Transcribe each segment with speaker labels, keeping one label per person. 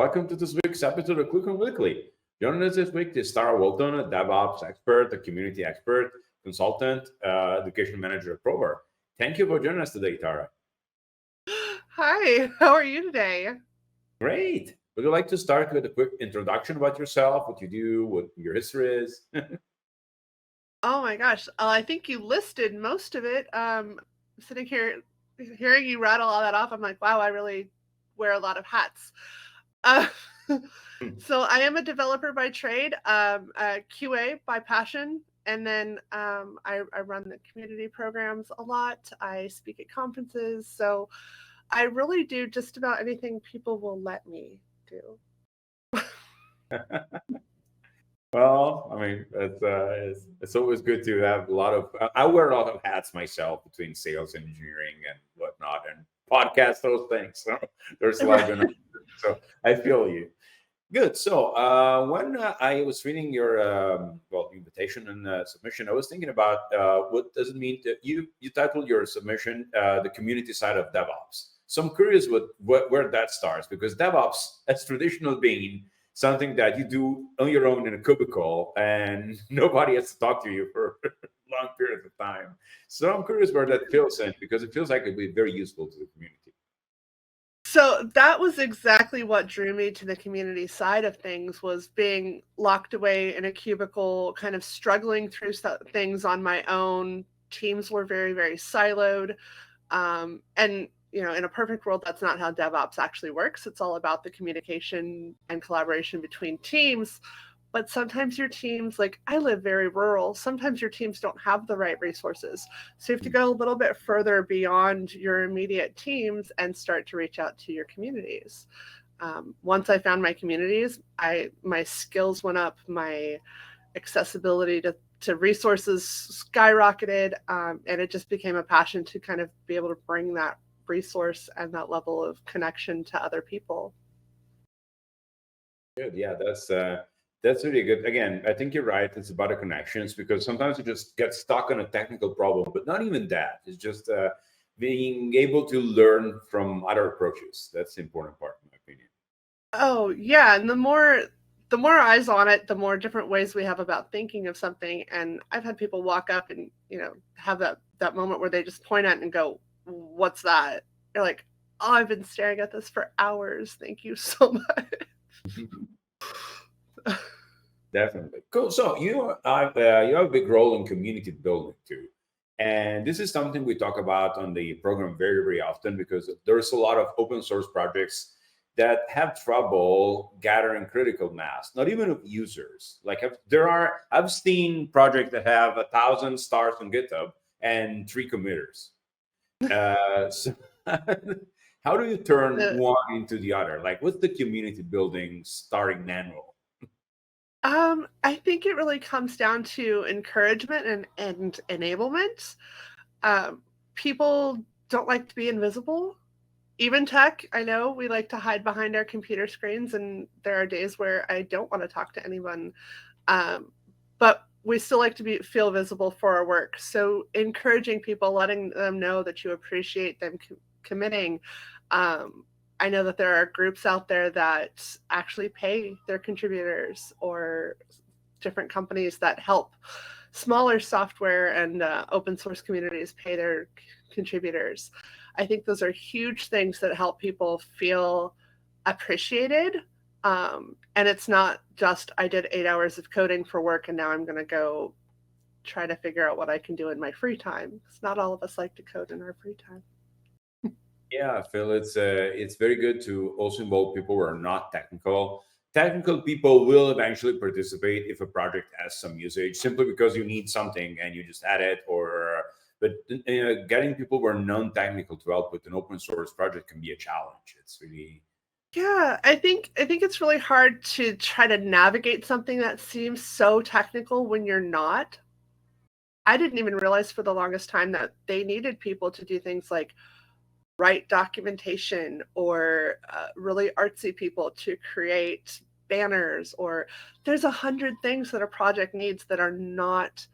Speaker 1: welcome to this week's episode of ClueCon Weekly. Joining us this week is Tara Walton, a DevOps expert, a community expert, consultant, education manager at Prover. Thank you for joining us today, Tara.
Speaker 2: Hi, how are you today?
Speaker 1: Great. Would you like to start with a quick introduction about yourself, what you do, what your history is?
Speaker 2: Oh my gosh, I think you listed most of it. Sitting here, hearing you rattle all that off, I'm like, wow, I really wear a lot of hats. Uh, so I am a developer by trade, a QA by passion, and then I run the community programs a lot. I speak at conferences, so I really do just about anything people will let me do.
Speaker 1: Well, I mean, it's always good to have a lot of. I wear a lot of hats myself between sales, engineering, and whatnot, and podcast those things. So there's a lot going on. So I feel you. Good. So when I was reading your invitation and submission, I was thinking about what does it mean that you titled your submission the community side of DevOps. So I'm curious where that starts, because DevOps has traditionally been something that you do on your own in a cubicle and nobody has to talk to you for long periods of time. So I'm curious where that fills in, because it feels like it'd be very useful to the community.
Speaker 2: So that was exactly what drew me to the community side of things, was being locked away in a cubicle, kind of struggling through things on my own. Teams were very, very siloed. And you know, in a perfect world, that's not how DevOps actually works. It's all about the communication and collaboration between teams. But sometimes your teams, like I live very rural, sometimes your teams don't have the right resources. So you have to go a little bit further beyond your immediate teams and start to reach out to your communities. Once I found my communities, my skills went up, my accessibility to resources skyrocketed, and it just became a passion to kind of be able to bring that resource and that level of connection to other people.
Speaker 1: Good. Yeah, that's really good. Again, I think you're right. It's about the connections, because sometimes you just get stuck on a technical problem, but not even that. It's just being able to learn from other approaches. That's the important part, in my opinion.
Speaker 2: Oh yeah, and the more eyes on it, the more different ways we have about thinking of something. And I've had people walk up and, you know, have that moment where they just point at it and go, "What's that?" You're like, "Oh, I've been staring at this for hours. Thank you so much."
Speaker 1: Definitely. Cool. So you have a big role in community building too. And this is something we talk about on the program very, very often, because there's a lot of open source projects that have trouble gathering critical mass, not even of users. Like I've seen projects that have 1,000 stars on GitHub and 3 committers. So how do you turn one into the other? Like, what's the community building starting manual?
Speaker 2: I think it really comes down to encouragement and enablement. People don't like to be invisible. Even tech, I know we like to hide behind our computer screens, and there are days where I don't want to talk to anyone. But we still like to feel visible for our work. So encouraging people, letting them know that you appreciate them committing. I know that there are groups out there that actually pay their contributors, or different companies that help smaller software and open source communities pay their contributors. I think those are huge things that help people feel appreciated. And it's not just, I did 8 hours of coding for work and now I'm going to go try to figure out what I can do in my free time. Because not all of us like to code in our free time.
Speaker 1: Yeah, Phil, it's very good to also involve people who are not technical. Technical people will eventually participate if a project has some usage, simply because you need something and you just add it. But getting people who are non-technical to help with an open source project can be a challenge. It's really.
Speaker 2: Yeah, I think it's really hard to try to navigate something that seems so technical when you're not. I didn't even realize for the longest time that they needed people to do things like write documentation, or really artsy people to create banners, or there's 100 things that a project needs that are not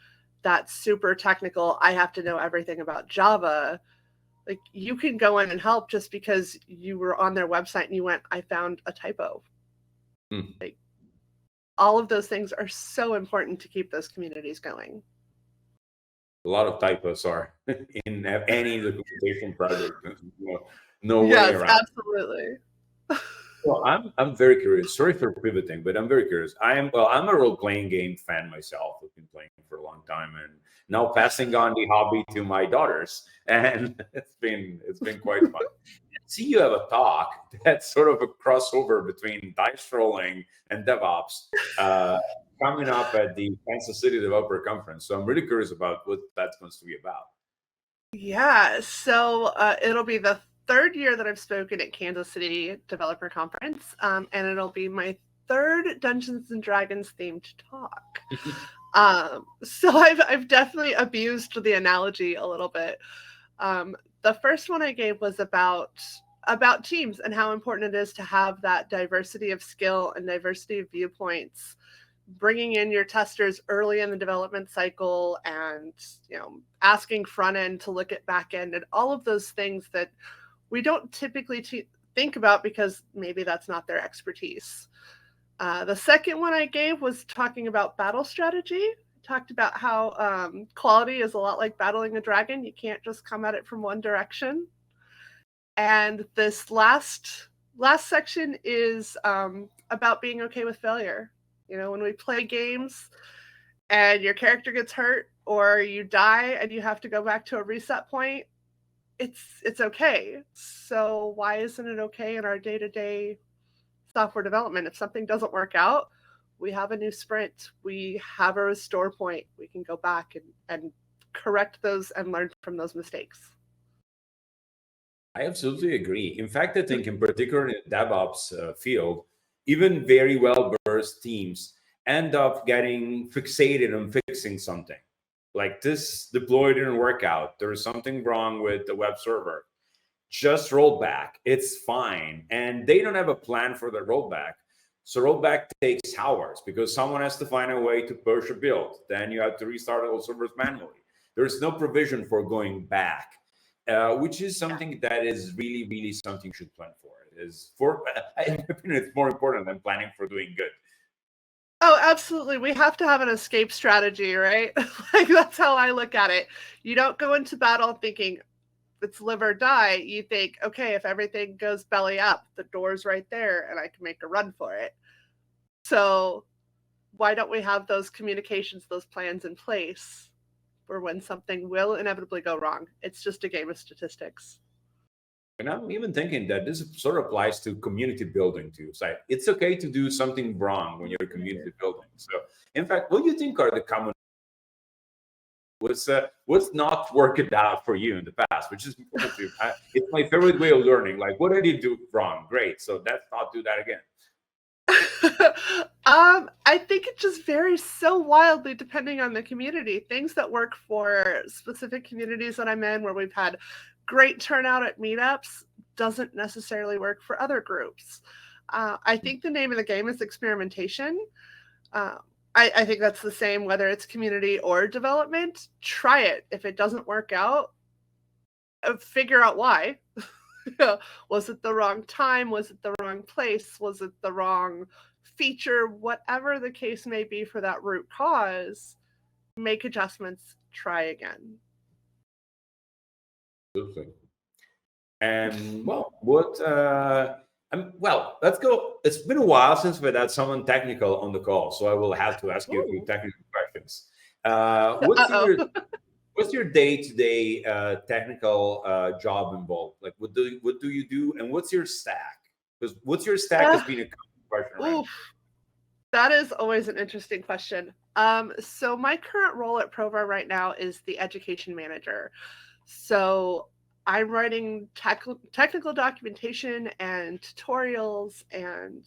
Speaker 2: that super technical. I have to know everything about Java. Like, you can go in and help just because you were on their website and you went, I found a typo. Like, all of those things are so important to keep those communities going.
Speaker 1: A lot of typos are in any documentation project. No way
Speaker 2: Yes,
Speaker 1: around.
Speaker 2: absolutely.
Speaker 1: Well, I'm very curious. Sorry for pivoting, but I'm very curious. I'm a role playing game fan myself. I've been playing for a long time, and now passing on the hobby to my daughters, and it's been quite fun. See, you have a talk that's sort of a crossover between dice rolling and DevOps coming up at the Kansas City Developer Conference. So I'm really curious about what that's going to be about.
Speaker 2: Yeah, so it'll be the third year that I've spoken at Kansas City Developer Conference, and it'll be my third Dungeons and Dragons themed talk. So I've definitely abused the analogy a little bit. The first one I gave was about teams and how important it is to have that diversity of skill and diversity of viewpoints, bringing in your testers early in the development cycle, and asking front end to look at back end, and all of those things that we don't typically think about because maybe that's not their expertise. The second one I gave was talking about battle strategy. Talked about how quality is a lot like battling a dragon. You can't just come at it from one direction. And this last section is about being okay with failure. When we play games and your character gets hurt or you die and you have to go back to a reset point, it's okay. So why isn't it okay in our day-to-day software development? If something doesn't work out, we have a new sprint. We have a restore point. We can go back and correct those and learn from those mistakes.
Speaker 1: I absolutely agree. In fact, I think in particular in the DevOps field, even very well-versed teams end up getting fixated on fixing something. Like, this deploy didn't work out. There is something wrong with the web server. Just roll back. It's fine. And they don't have a plan for the rollback. So rollback takes hours because someone has to find a way to push a build. Then you have to restart all servers manually. There's no provision for going back. Which is something that is really, really something you should plan for. In my opinion, it's more important than planning for doing good.
Speaker 2: Oh, absolutely. We have to have an escape strategy, right? Like, that's how I look at it. You don't go into battle thinking it's live or die. You think, okay, if everything goes belly up, the door's right there and I can make a run for it. So why don't we have those communications, those plans in place for when something will inevitably go wrong? It's just a game of statistics.
Speaker 1: And I'm even thinking that this sort of applies to community building too. So it's okay to do something wrong when you're community building. So, in fact, what do you think are the common what's not worked out for you in the past, which is important to it's my favorite way of learning. Like, what did you do wrong? Great. So let's not do that again.
Speaker 2: I think it just varies so wildly depending on the community. Things that work for specific communities that I'm in, where we've had great turnout at meetups, doesn't necessarily work for other groups. I think the name of the game is experimentation. I think that's the same whether it's community or development. Try it. If it doesn't work out, figure out why. Was it the wrong time? Was it the wrong place? Was it the wrong feature? Whatever the case may be for that root cause, make adjustments, try again.
Speaker 1: Absolutely. And let's go. It's been a while since we had someone technical on the call, so I will have to ask you a few technical questions. What's your day-to-day technical job involved? Like, what do you do, and what's your stack? Because what's your stack has been a common question.
Speaker 2: That is always an interesting question. So my current role at Provar right now is the education manager. So I'm writing technical documentation and tutorials, and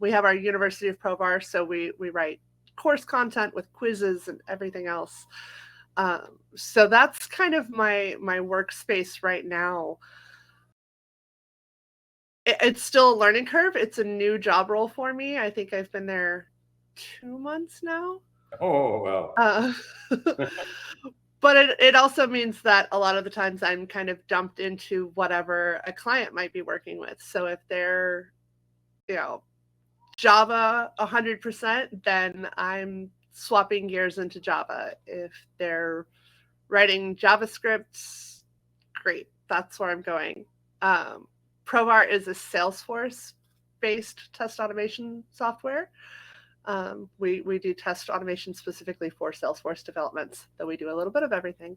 Speaker 2: we have our University of Provar, so we write course content with quizzes and everything else. So that's kind of my workspace right now. It's still a learning curve. It's a new job role for me. I think I've been there 2 months now.
Speaker 1: Oh, wow.
Speaker 2: But it also means that a lot of the times I'm kind of dumped into whatever a client might be working with. So if they're, Java 100%, then I'm swapping gears into Java. If they're writing JavaScript, great, that's where I'm going. Provar is a Salesforce-based test automation software. We do test automation specifically for Salesforce developments, though we do a little bit of everything.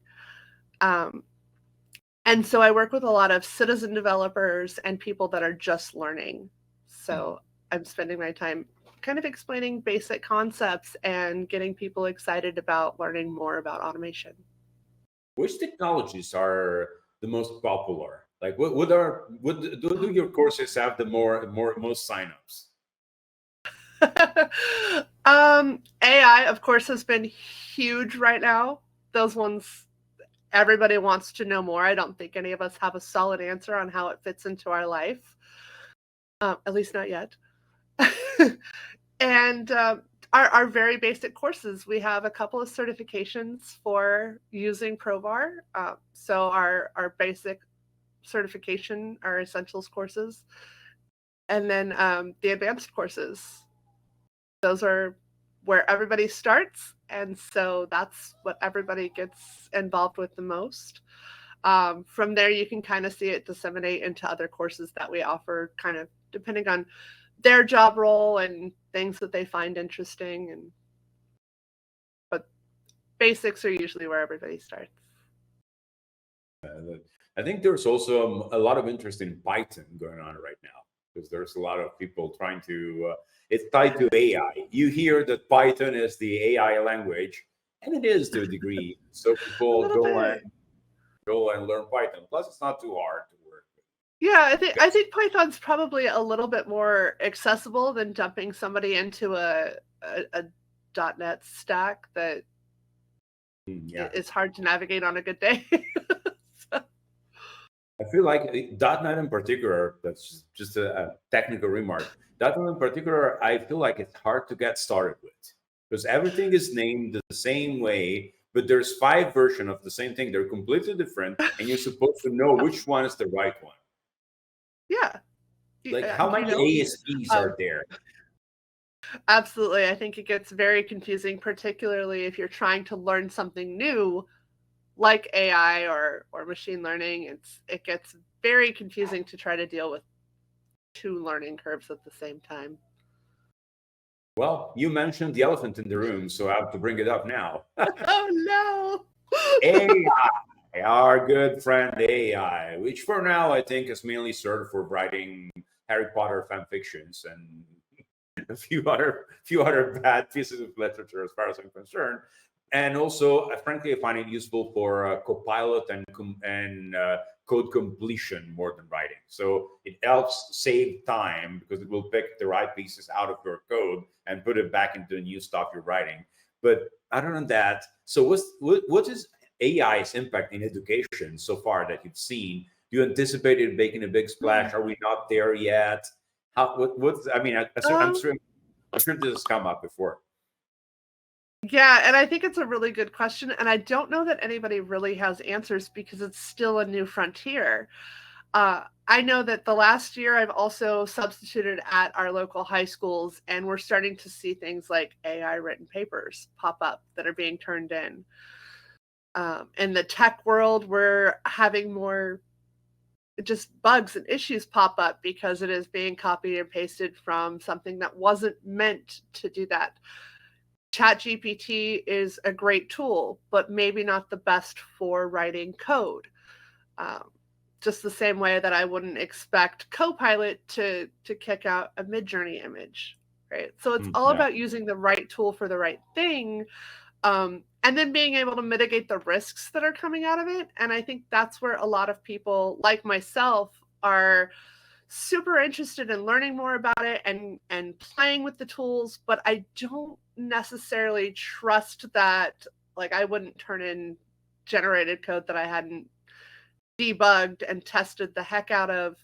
Speaker 2: And so I work with a lot of citizen developers and people that are just learning. So I'm spending my time kind of explaining basic concepts and getting people excited about learning more about automation.
Speaker 1: Which technologies are the most popular? Like, what do your courses have the most signups?
Speaker 2: AI, of course, has been huge right now. Those ones, everybody wants to know more. I don't think any of us have a solid answer on how it fits into our life, at least not yet. And our very basic courses, we have a couple of certifications for using Provar. So our basic certification, our essentials courses, and then the advanced courses. Those are where everybody starts, and so that's what everybody gets involved with the most. From there, you can kind of see it disseminate into other courses that we offer, kind of depending on their job role and things that they find interesting. But basics are usually where everybody starts.
Speaker 1: I think there's also a lot of interest in Python going on right now, because there's a lot of people trying to. It's tied to AI. You hear that Python is the AI language, and it is to a degree. So people go and learn Python. Plus, it's not too hard to work with.
Speaker 2: Yeah, I think Python's probably a little bit more accessible than dumping somebody into a .NET stack that is hard to navigate on a good day.
Speaker 1: I feel like .NET in particular, that's just a technical remark. .NET in particular, I feel like it's hard to get started with, because everything is named the same way, but there's 5 versions of the same thing. They're completely different, and you're supposed to know which one is the right one.
Speaker 2: Yeah.
Speaker 1: Like, how many ASPs are there?
Speaker 2: Absolutely. I think it gets very confusing, particularly if you're trying to learn something new, like AI or machine learning. It gets very confusing to try to deal with 2 learning curves at the same time.
Speaker 1: Well, you mentioned the elephant in the room, so I have to bring it up now.
Speaker 2: Oh no!
Speaker 1: AI, our good friend AI, which for now I think is mainly served for writing Harry Potter fan fictions and a few other bad pieces of literature, as far as I'm concerned. And also, frankly, I find it useful for Copilot and code completion more than writing. So it helps save time, because it will pick the right pieces out of your code and put it back into the new stuff you're writing. But other than that, so what is AI's impact in education so far that you've seen? Do you anticipate it making a big splash? Are we not there yet? I mean, I'm sure this has come up before.
Speaker 2: Yeah, and I think it's a really good question, and I don't know that anybody really has answers because it's still a new frontier. I know that the last year I've also substituted at our local high schools, and we're starting to see things like AI written papers pop up that are being turned in. In the tech world, we're having more just bugs and issues pop up because it is being copied and pasted from something that wasn't meant to do that. ChatGPT is a great tool, but maybe not the best for writing code. Just the same way that I wouldn't expect Copilot to kick out a Midjourney image, right? So it's all about using the right tool for the right thing, and then being able to mitigate the risks that are coming out of it. And I think that's where a lot of people like myself are super interested in learning more about it and playing with the tools, but I don't necessarily trust that. Like, I wouldn't turn in generated code that I hadn't debugged and tested the heck out of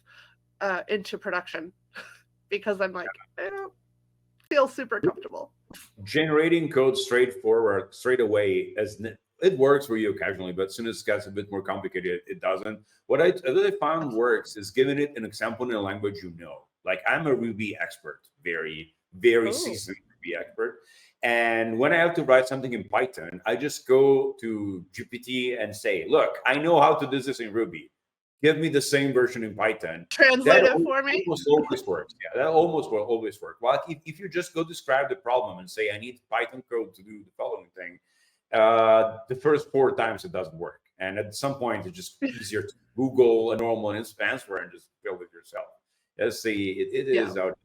Speaker 2: into production because I'm like, I don't feel super comfortable.
Speaker 1: Generating code straight away, as it works for you occasionally, but as soon as it gets a bit more complicated, it doesn't. What I found works is giving it an example in a language you know. Like, I'm a Ruby expert, very, very
Speaker 2: Oh.
Speaker 1: seasoned Ruby expert. And when I have to write something in Python, I just go to GPT and say, look, I know how to do this in Ruby. Give me the same version in Python.
Speaker 2: Translate it for me.
Speaker 1: Almost always works. Yeah, that almost will always work. Well, if you just go describe the problem and say, I need Python code to do the following thing, the first 4 times it doesn't work. And at some point, it's just easier to Google a normal answer and just build it yourself. Let's see, it is out.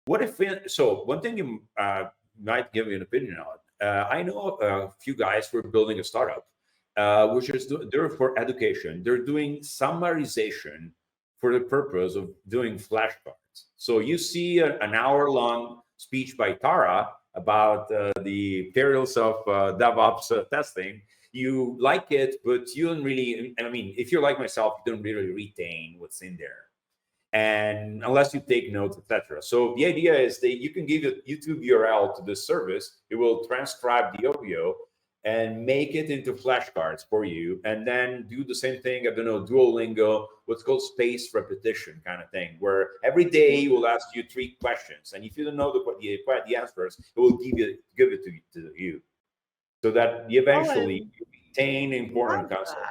Speaker 1: What if, so one thing you might give me an opinion on, I know a few guys who are building a startup, which is they're for education. They're doing summarization for the purpose of doing flashcards. So you see an hour-long speech by Tara about the perils of DevOps testing. You like it, but you don't really, I mean, if you're like myself, you don't really retain what's in there. And unless you take notes, etc. So the idea is that you can give a YouTube URL to this service. It will transcribe the audio and make it into flashcards for you, and then do the same thing. I don't know, Duolingo, what's called spaced repetition kind of thing, where every day it will ask you 3 questions, and if you don't know the answers, it will give it to you, so that you eventually retain important concepts.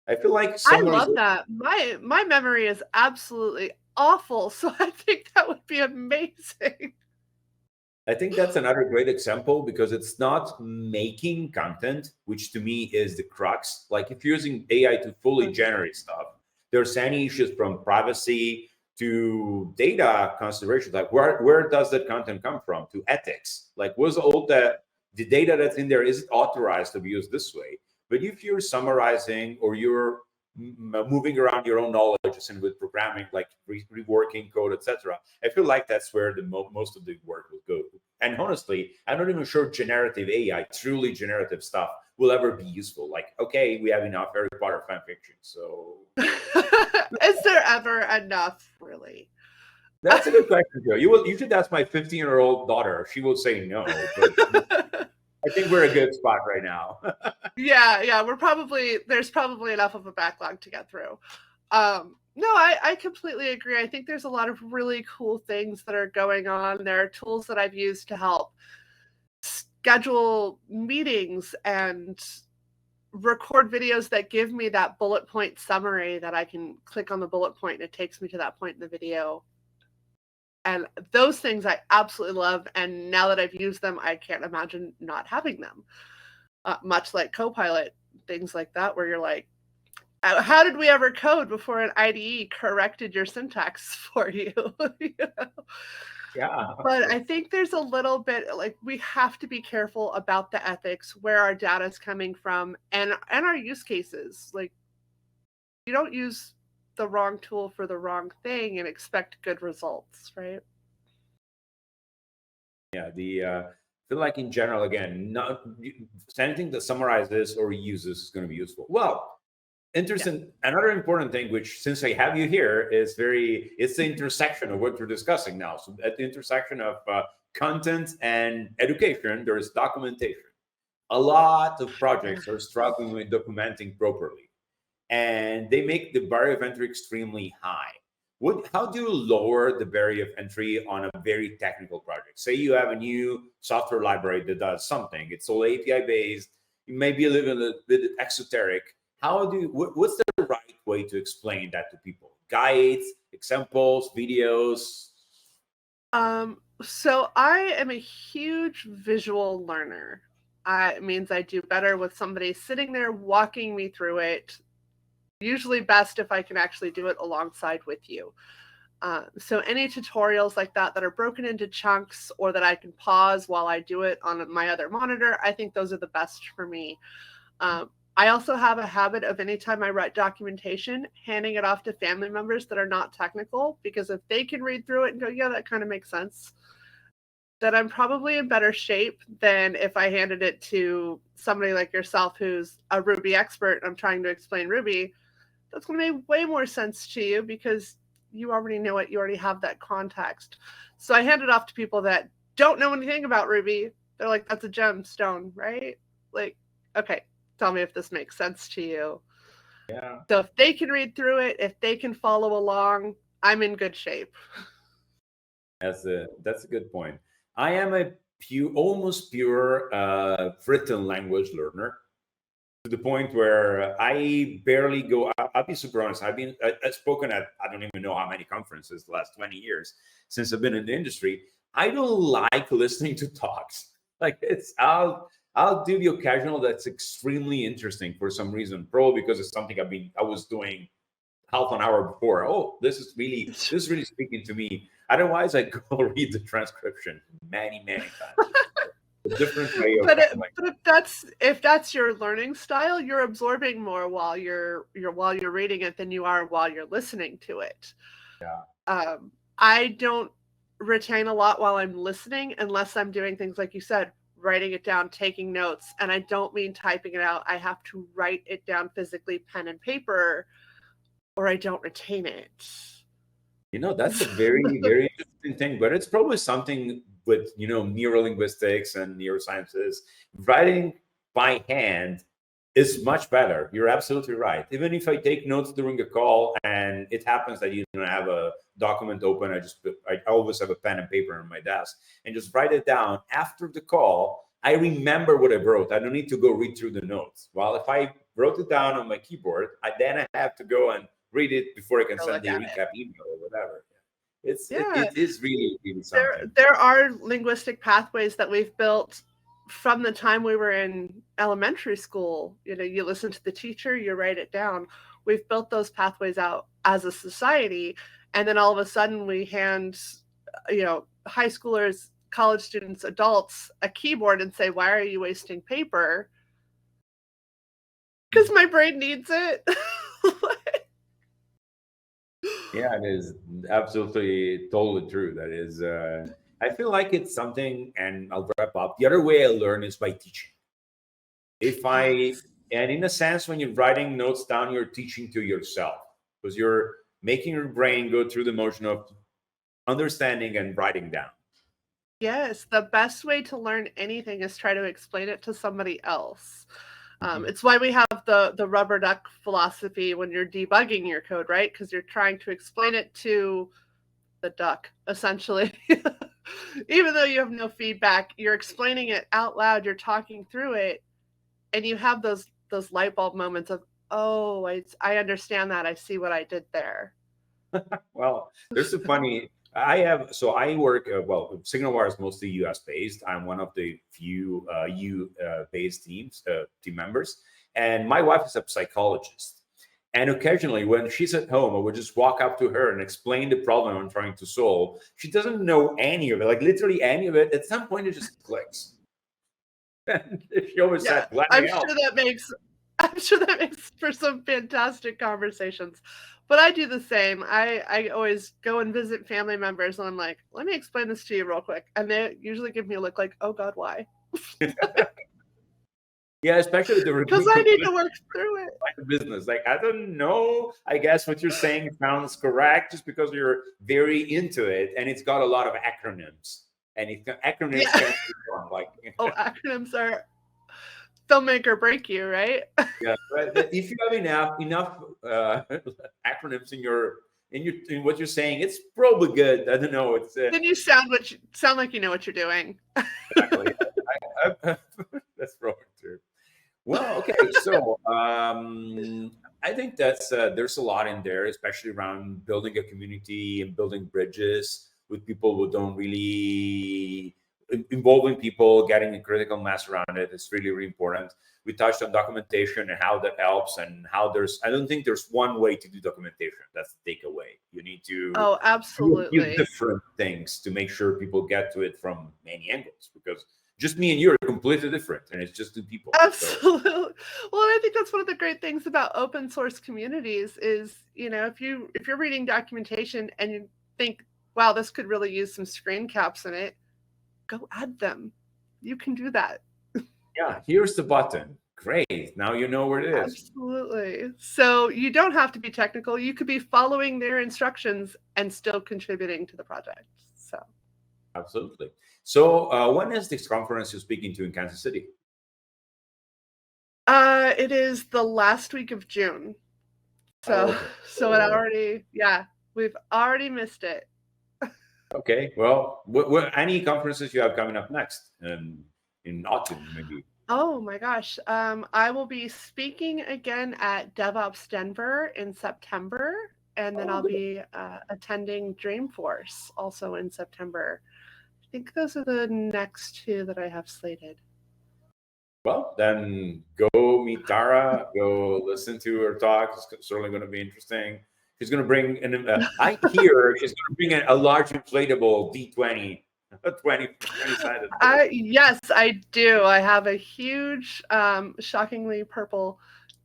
Speaker 1: I feel like
Speaker 2: I love that. My memory is absolutely awful, so I think that would be amazing.
Speaker 1: I think that's another great example, because it's not making content, which to me is the crux. Like if you're using AI to fully generate stuff, there's any issues from privacy to data considerations. Like where does that content come from? To ethics. Like was all the data that's in there, is it authorized to be used this way? But if you're summarizing or you're moving around your own knowledge and with programming, like reworking code, etc., I feel like that's where the most of the work will go. And honestly, I'm not even sure generative AI, truly generative stuff, will ever be useful. Like, okay, we have enough Harry Potter fan fiction, so
Speaker 2: is there ever enough, really?
Speaker 1: That's a good question, Joe. You should ask my 15-year-old daughter. She will say no, but I think we're a good spot right now.
Speaker 2: Yeah, there's probably enough of a backlog to get through. No, I completely agree. I think there's a lot of really cool things that are going on. There are tools that I've used to help schedule meetings and record videos that give me that bullet point summary that I can click on the bullet point and it takes me to that point in the video. And those things I absolutely love. And now that I've used them, I can't imagine not having them. Much like Copilot, things like that, where you're like, how did we ever code before an IDE corrected your syntax for you? You know?
Speaker 1: Yeah.
Speaker 2: But I think there's a little bit, like, we have to be careful about the ethics, where our data is coming from, and our use cases. Like, you don't use the wrong tool for the wrong thing and expect good results, right?
Speaker 1: Yeah, I feel like in general, again, not anything that summarizes or uses is going to be useful. Well, interesting. Yeah. Another important thing, which since I have you here, it's the intersection of what we're discussing now. So at the intersection of content and education, there is documentation. A lot of projects are struggling with documenting properly, and they make the barrier of entry extremely high. How do you lower the barrier of entry on a very technical project? Say you have a new software library that does something. It's all API based. You may be a little bit exoteric. What's the right way to explain that to people? Guides, examples, videos?
Speaker 2: So I am a huge visual learner. It means I do better with somebody sitting there walking me through it. Usually best if I can actually do it alongside with you. So any tutorials like that are broken into chunks, or that I can pause while I do it on my other monitor, I think those are the best for me. I also have a habit of, anytime I write documentation, handing it off to family members that are not technical, because if they can read through it and go, yeah, that kind of makes sense, then I'm probably in better shape than if I handed it to somebody like yourself who's a Ruby expert and I'm trying to explain Ruby. That's going to make way more sense to you because you already know it. You already have that context. So I hand it off to people that don't know anything about Ruby. They're like, that's a gemstone, right? Like, okay, tell me if this makes sense to you.
Speaker 1: Yeah.
Speaker 2: So if they can read through it, if they can follow along, I'm in good shape.
Speaker 1: That's a good point. I am a almost pure written language learner, to the point where I barely go. I'll be super honest. I've spoken at I don't even know how many conferences the last 20 years since I've been in the industry. I don't like listening to talks. Like I'll do the occasional that's extremely interesting for some reason, probably because it's something I was doing half an hour before. Oh, this is really speaking to me. Otherwise, I go read the transcription many times. A different way of handling.
Speaker 2: But if that's your learning style, you're absorbing more while you're reading it than you are while you're listening to it.
Speaker 1: Yeah.
Speaker 2: I don't retain a lot while I'm listening unless I'm doing things like you said, writing it down, taking notes, and I don't mean typing it out. I have to write it down physically, pen and paper, or I don't retain it.
Speaker 1: That's a very interesting thing, but it's probably something with, neurolinguistics and neurosciences. Writing by hand is much better. You're absolutely right. Even if I take notes during a call and it happens that you don't have a document open, I always have a pen and paper on my desk and just write it down. After the call, I remember what I wrote. I don't need to go read through the notes. Well, if I wrote it down on my keyboard, I have to go and read it before I can send the recap email or whatever. It is really something.
Speaker 2: There are linguistic pathways that we've built from the time we were in elementary school. You listen to the teacher, you write it down. We've built those pathways out as a society, and then all of a sudden we hand, high schoolers, college students, adults a keyboard and say, "Why are you wasting paper?" Because my brain needs it.
Speaker 1: Yeah, it is absolutely totally true. That is, I feel like it's something, and I'll wrap up. The other way I learn is by teaching. And in a sense, when you're writing notes down, you're teaching to yourself because you're making your brain go through the motion of understanding and writing down.
Speaker 2: Yes, the best way to learn anything is try to explain it to somebody else. It's why we have the rubber duck philosophy when you're debugging your code, right? Because you're trying to explain it to the duck, essentially. Even though you have no feedback, you're explaining it out loud, you're talking through it, and you have those light bulb moments of, oh, I understand that. I see what I did there.
Speaker 1: Well, there's a funny. I work SignalWire is mostly US based. I'm one of the few U based team members, and my wife is a psychologist. And occasionally, when she's at home, I would just walk up to her and explain the problem I'm trying to solve. She doesn't know any of it, like literally any of it. At some point, it just clicks. And she always said,
Speaker 2: I'm sure that makes for some fantastic conversations. But I do the same. I always go and visit family members and I'm like, let me explain this to you real quick. And they usually give me a look like, oh God, why?
Speaker 1: Yeah, especially
Speaker 2: because I need to work through it.
Speaker 1: Like business, like I don't know. I guess what you're saying sounds correct, just because you're very into it, and it's got a lot of acronyms, and acronyms can be wrong. Like
Speaker 2: acronyms are they'll make or break you, right?
Speaker 1: Yeah, but if you have enough acronyms in what you're saying, it's probably good. I don't know. It's
Speaker 2: then you sound like you know what you're doing.
Speaker 1: Exactly. That's probably true. Well, okay, so I think that's there's a lot in there, especially around building a community and building bridges with people who don't really involving people, getting a critical mass around it is really important. We touched on documentation and how that helps, and how I don't think there's one way to do documentation. That's the takeaway. You need to
Speaker 2: absolutely
Speaker 1: do different things to make sure people get to it from many angles, because just me and you are completely different, and it's just two people.
Speaker 2: Absolutely. So. Well, and I think that's one of the great things about open source communities is, if you're reading documentation and you think, wow, this could really use some screen caps in it, go add them. You can do that.
Speaker 1: Yeah, here's the button. Great. Now you know where it is.
Speaker 2: Absolutely. So you don't have to be technical. You could be following their instructions and still contributing to the project. So.
Speaker 1: Absolutely. So when is this conference you're speaking to in Kansas City?
Speaker 2: It is the last week of June. So, we've already missed it.
Speaker 1: Okay. Well, any conferences you have coming up next? In autumn, maybe.
Speaker 2: Oh my gosh. I will be speaking again at DevOps Denver in September, and then
Speaker 1: Oh,
Speaker 2: I'll
Speaker 1: good.
Speaker 2: be attending Dreamforce also in September. I think those are the next two that I have slated.
Speaker 1: Well, then go meet Tara. Go listen to her talk. It's certainly going to be interesting. She's going to bring I hear she's going to bring a large inflatable D20, 20 sided.
Speaker 2: Yes, I do. I have a huge, shockingly purple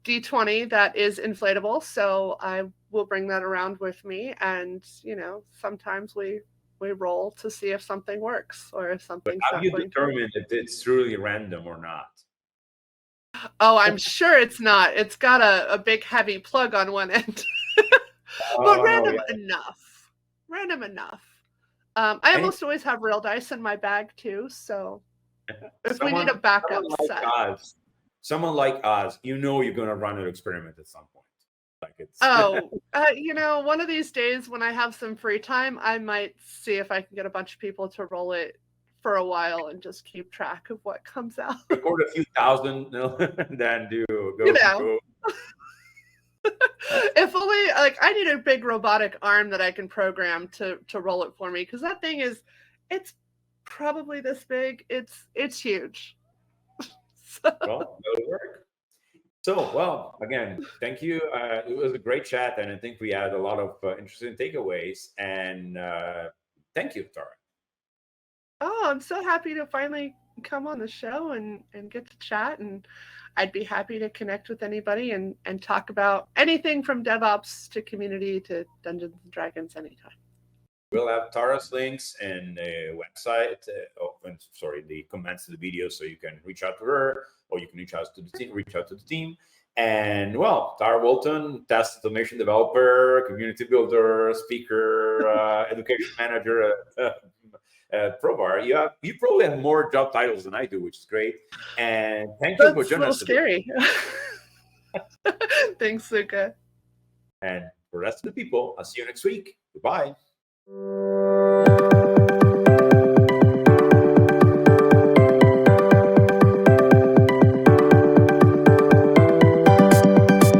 Speaker 2: D20 that is inflatable, so I will bring that around with me. And sometimes we roll to see if something works or if
Speaker 1: But
Speaker 2: something's
Speaker 1: how do
Speaker 2: not
Speaker 1: you
Speaker 2: going to work.
Speaker 1: determine if it's truly random or not?
Speaker 2: Oh, I'm sure it's not. It's got a big heavy plug on one end, but
Speaker 1: Oh,
Speaker 2: random
Speaker 1: yeah.
Speaker 2: enough. Random enough. I
Speaker 1: Any
Speaker 2: almost always have real dice in my bag too, so if we need a
Speaker 1: someone
Speaker 2: backup
Speaker 1: like
Speaker 2: set.
Speaker 1: us, someone like us, you're going to run an experiment at some point. Like it's
Speaker 2: Oh, one of these days when I have some free time, I might see if I can get a bunch of people to roll it for a while and just keep track of what comes out.
Speaker 1: record a few thousand, then
Speaker 2: You
Speaker 1: go
Speaker 2: know,
Speaker 1: go.
Speaker 2: if only like I need a big robotic arm that I can program to roll it for me because that thing it's probably this big. It's huge. So,
Speaker 1: Well, that'll work. So, well, again, thank you. It was a great chat, and I think we had a lot of interesting takeaways. And thank you, Tara.
Speaker 2: oh, I'm so happy to finally come on the show and get to chat, and I'd be happy to connect with anybody and talk about anything from DevOps to community to Dungeons and Dragons anytime.
Speaker 1: We'll have Tara's links and website. The comments to the video, so you can reach out to her, or you can reach out to the team. Reach out to the team. And well, Tara Walton, test automation developer, community builder, speaker, education manager at Probar. You probably have more job titles than I do, which is great. And thank you for
Speaker 2: That's a
Speaker 1: joining
Speaker 2: little
Speaker 1: us today.
Speaker 2: scary. Thanks, Luca.
Speaker 1: And for the rest of the people, I'll see you next week. Goodbye.